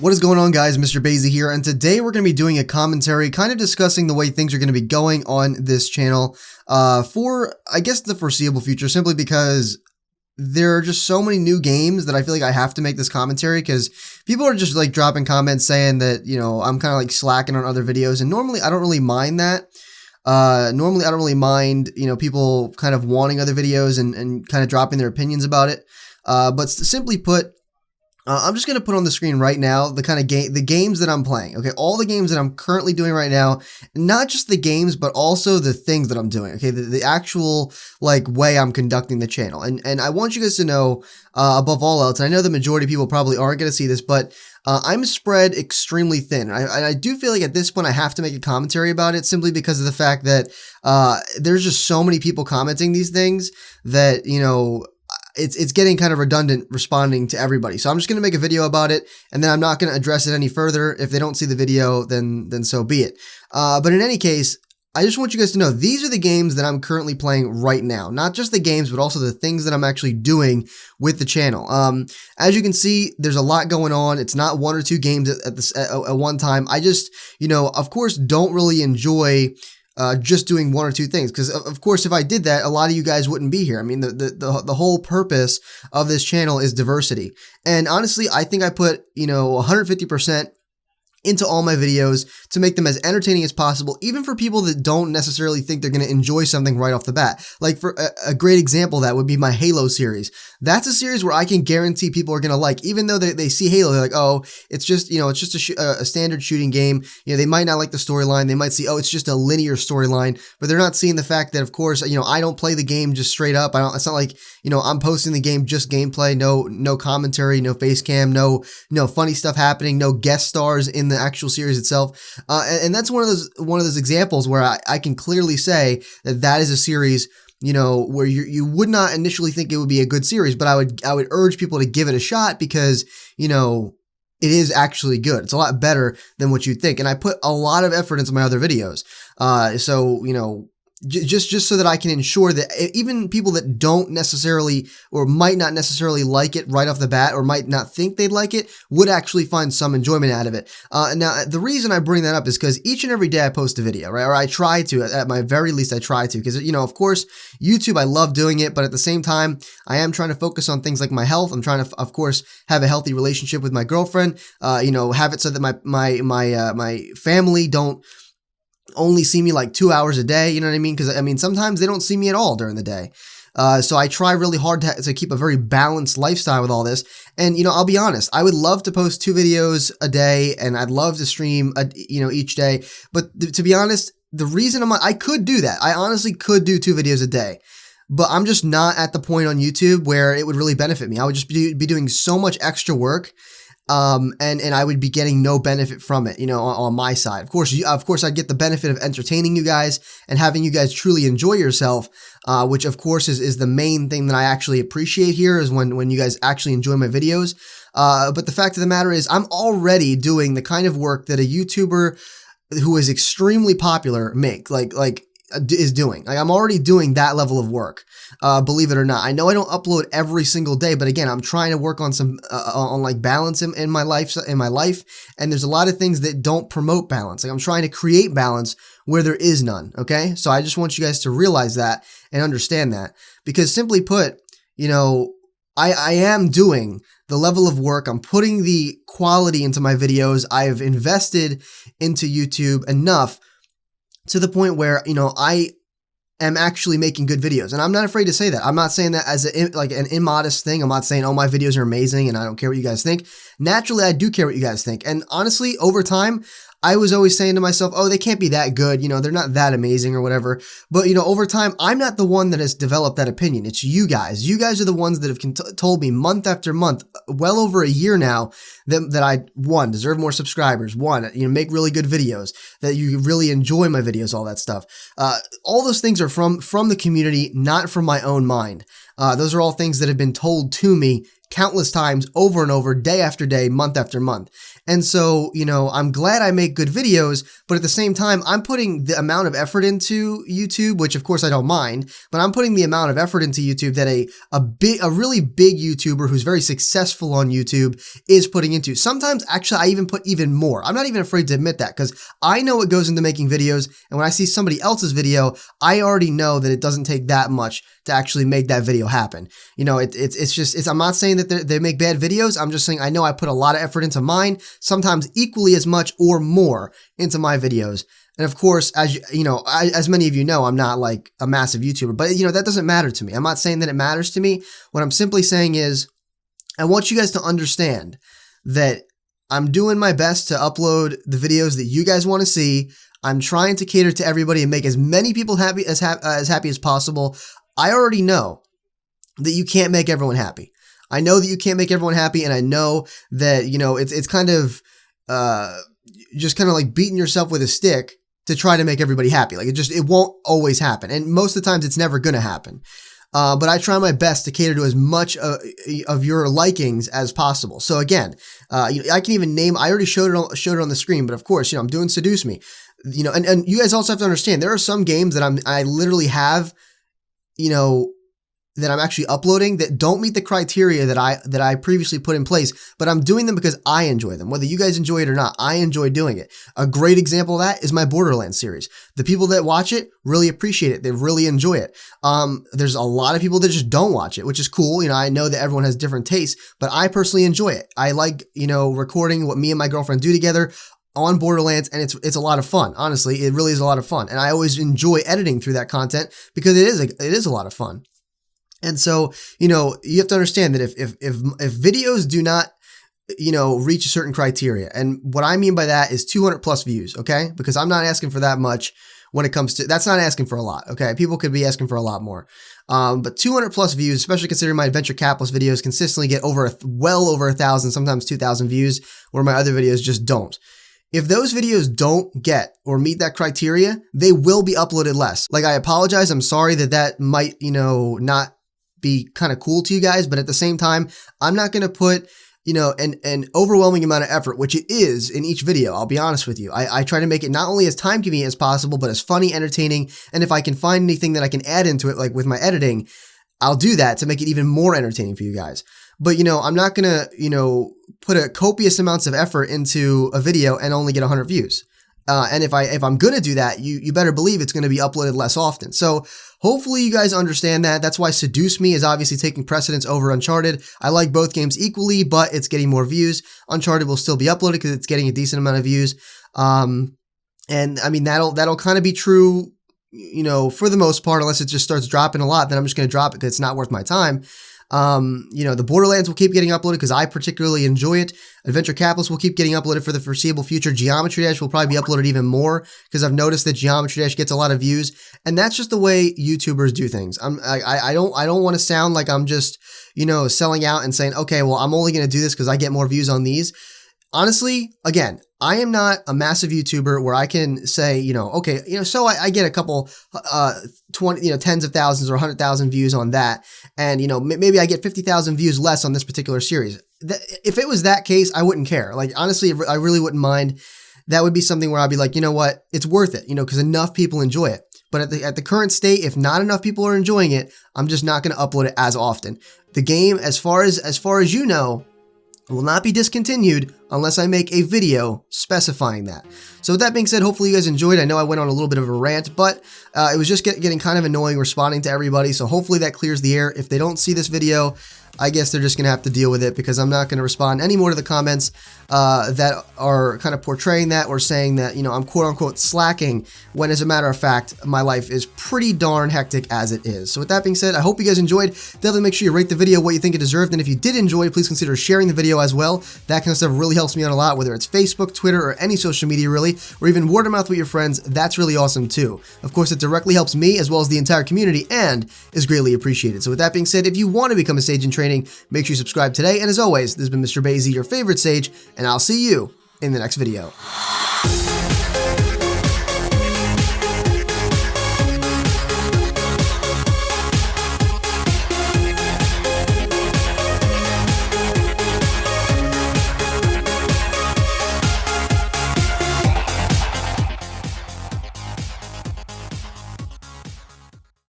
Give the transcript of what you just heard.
What is going on, guys? Mr. Bazy here, and today we're going to be doing a commentary kind of discussing the way things are going to be going on this channel for, I guess, the foreseeable future, simply because there are just so many new games that I feel like I have to make this commentary because people are just like dropping comments saying that, you know, I'm kind of like slacking on other videos, and normally I don't really mind that. Normally I don't really mind, you know, people kind of wanting other videos and kind of dropping their opinions about it. But simply put, I'm just going to put on the screen right now the kind of the games that I'm playing. Okay, all the games that I'm currently doing right now, not just the games, but also the things that I'm doing. Okay, the actual like way I'm conducting the channel. And I want you guys to know, above all else, and I know the majority of people probably aren't going to see this, but I'm spread extremely thin. And I do feel like at this point I have to make a commentary about it simply because of the fact that there's just so many people commenting these things that, you know, it's getting kind of redundant responding to everybody. So I'm just going to make a video about it, and then I'm not going to address it any further. If they don't see the video, then so be it. But in any case, I just want you guys to know these are the games that I'm currently playing right now. Not just the games, but also the things that I'm actually doing with the channel. As you can see, there's a lot going on. It's not one or two games at one time. I just, you know, of course, don't really enjoy just doing one or two things, because of course if I did that, a lot of you guys wouldn't be here. I mean, the whole purpose of this channel is diversity, and honestly I think I put, you know, 150% into all my videos to make them as entertaining as possible, even for people that don't necessarily think they're going to enjoy something right off the bat. Like, for a great example, that would be my Halo series. That's a series where I can guarantee people are going to like, even though they see Halo, they're like, oh, it's just, you know, it's just a standard shooting game. You know, they might not like the storyline. They might see, oh, it's just a linear storyline, but they're not seeing the fact that, of course, you know, I don't play the game just straight up. It's not like, you know, I'm posting the game just gameplay, no commentary, no face cam, no funny stuff happening, no guest stars in the actual series itself. And that's one of those examples where I can clearly say that is a series, you know, where you would not initially think it would be a good series, but I would urge people to give it a shot because, you know, it is actually good. It's a lot better than what you'd think. And I put a lot of effort into my other videos. So, you know, just so that I can ensure that even people that don't necessarily or might not necessarily like it right off the bat, or might not think they'd like it, would actually find some enjoyment out of it. Now, the reason I bring that up is because each and every day I post a video, right? Or I try to, at my very least, I try to, because, you know, of course, YouTube, I love doing it, but at the same time, I am trying to focus on things like my health. I'm trying to, of course, have a healthy relationship with my girlfriend, you know, have it so that my family don't only see me like 2 hours a day, you know what I mean? Because I mean, sometimes they don't see me at all during the day. So I try really hard to keep a very balanced lifestyle with all this. And, you know, I'll be honest, I would love to post 2 videos a day, and I'd love to stream, you know, each day. But to be honest, the reason I could do that. I honestly could do 2 videos a day, but I'm just not at the point on YouTube where it would really benefit me. I would just be doing so much extra work. And I would be getting no benefit from it, you know, on my side. Of course, I'd get the benefit of entertaining you guys and having you guys truly enjoy yourself, which of course is the main thing that I actually appreciate here, is when you guys actually enjoy my videos. But the fact of the matter is, I'm already doing the kind of work that a YouTuber who is extremely popular is doing. Like, I'm already doing that level of work, believe it or not. I know I don't upload every single day, but again, I'm trying to work on some on like balance in my life, and there's a lot of things that don't promote balance. Like, I'm trying to create balance where there is none. Okay, so I just want you guys to realize that and understand that, because simply put, you know, I am doing the level of work. I'm putting the quality into my videos. I've invested into YouTube enough to the point where, you know, I am actually making good videos. And I'm not afraid to say that. I'm not saying that as an immodest thing. I'm not saying, oh, my videos are amazing and I don't care what you guys think. Naturally, I do care what you guys think. And honestly, over time, I was always saying to myself, oh, they can't be that good. You know, they're not that amazing or whatever. But, you know, over time, I'm not the one that has developed that opinion. It's you guys. You guys are the ones that have told me month after month, well over a year now, that I, 1, deserve more subscribers, 1, you know, make really good videos, that you really enjoy my videos, all that stuff. All those things are from the community, not from my own mind. Those are all things that have been told to me countless times, over and over, day after day, month after month. And so, you know, I'm glad I make good videos, but at the same time, I'm putting the amount of effort into YouTube, which of course I don't mind, but I'm putting the amount of effort into YouTube that a really big YouTuber who's very successful on YouTube is putting into. Sometimes actually I even put even more. I'm not even afraid to admit that because I know what goes into making videos, and when I see somebody else's video, I already know that it doesn't take that much to actually make that video happen. You know, I'm not saying that they make bad videos. I'm just saying I know I put a lot of effort into mine, sometimes equally as much or more into my videos. And of course, as many of you know, I'm not like a massive YouTuber, but you know, that doesn't matter to me. I'm not saying that it matters to me. What I'm simply saying is I want you guys to understand that I'm doing my best to upload the videos that you guys want to see. I'm trying to cater to everybody and make as many people happy as possible. I already know that you can't make everyone happy. I know that you can't make everyone happy, and I know that, you know, it's kind of just kind of like beating yourself with a stick to try to make everybody happy. Like it won't always happen, and most of the times it's never going to happen. But I try my best to cater to as much of your likings as possible. So again, I can even name. I already showed it on the screen, but of course, you know, I'm doing Seduce Me. You know, and you guys also have to understand there are some games that I literally have, you know, that I'm actually uploading that don't meet the criteria that I previously put in place, but I'm doing them because I enjoy them. Whether you guys enjoy it or not, I enjoy doing it. A great example of that is my Borderlands series. The people that watch it really appreciate it. They really enjoy it. There's a lot of people that just don't watch it, which is cool. You know, I know that everyone has different tastes, but I personally enjoy it. I like, you know, recording what me and my girlfriend do together on Borderlands, and it's a lot of fun. Honestly, it really is a lot of fun, and I always enjoy editing through that content because it is a lot of fun. And so, you know, you have to understand that if videos do not, you know, reach a certain criteria, and what I mean by that is 200 plus views, okay? Because I'm not asking for that much when it comes to, that's not asking for a lot, okay? People could be asking for a lot more. But 200 plus views, especially considering my Adventure Capitalist videos consistently get well over 1,000, sometimes 2,000 views, where my other videos just don't. If those videos don't get or meet that criteria, they will be uploaded less. Like, I apologize. I'm sorry that might, you know, not be kind of cool to you guys, but at the same time, I'm not going to put, you know, an overwhelming amount of effort, which it is in each video. I'll be honest with you. I try to make it not only as time convenient as possible, but as funny, entertaining. And if I can find anything that I can add into it, like with my editing, I'll do that to make it even more entertaining for you guys. But, you know, I'm not going to, you know, put a copious amounts of effort into a video and only get 100 views. And if I'm going to do that, you better believe it's going to be uploaded less often. So hopefully you guys understand that. That's why Seduce Me is obviously taking precedence over Uncharted. I like both games equally, but it's getting more views. Uncharted will still be uploaded because it's getting a decent amount of views. And I mean, that'll kind of be true, you know, for the most part, unless it just starts dropping a lot, then I'm just going to drop it because it's not worth my time. You know, the Borderlands will keep getting uploaded because I particularly enjoy it. Adventure Capitalist will keep getting uploaded for the foreseeable future. Geometry Dash will probably be uploaded even more because I've noticed that Geometry Dash gets a lot of views, and that's just the way YouTubers do things. I don't want to sound like I'm just, you know, selling out and saying, okay, well, I'm only going to do this because I get more views on these. Honestly, again, I am not a massive YouTuber where I can say, you know, okay, you know, so I get a couple, 20, you know, tens of thousands or 100,000 views on that. And, you know, maybe I get 50,000 views less on this particular series. If it was that case, I wouldn't care. Like, honestly, I really wouldn't mind. That would be something where I'd be like, you know what, it's worth it, you know, because enough people enjoy it. But at the current state, if not enough people are enjoying it, I'm just not going to upload it as often. The game, as far as you know, will not be discontinued unless I make a video specifying that. So with that being said, hopefully you guys enjoyed. I know I went on a little bit of a rant, but it was just getting kind of annoying responding to everybody. So hopefully that clears the air. If they don't see this video, I guess they're just going to have to deal with it because I'm not going to respond any more to the comments that are kind of portraying that or saying that, you know, I'm quote unquote slacking when, as a matter of fact, my life is pretty darn hectic as it is. So with that being said, I hope you guys enjoyed. Definitely make sure you rate the video what you think it deserved. And if you did enjoy, please consider sharing the video as well. That kind of stuff really helps me out a lot, whether it's Facebook, Twitter, or any social media really, or even word of mouth with your friends. That's really awesome too. Of course, it directly helps me as well as the entire community and is greatly appreciated. So with that being said, if you want to become a sage in training, make sure you subscribe today. And as always, this has been Mr. Bazy, your favorite sage, and I'll see you in the next video.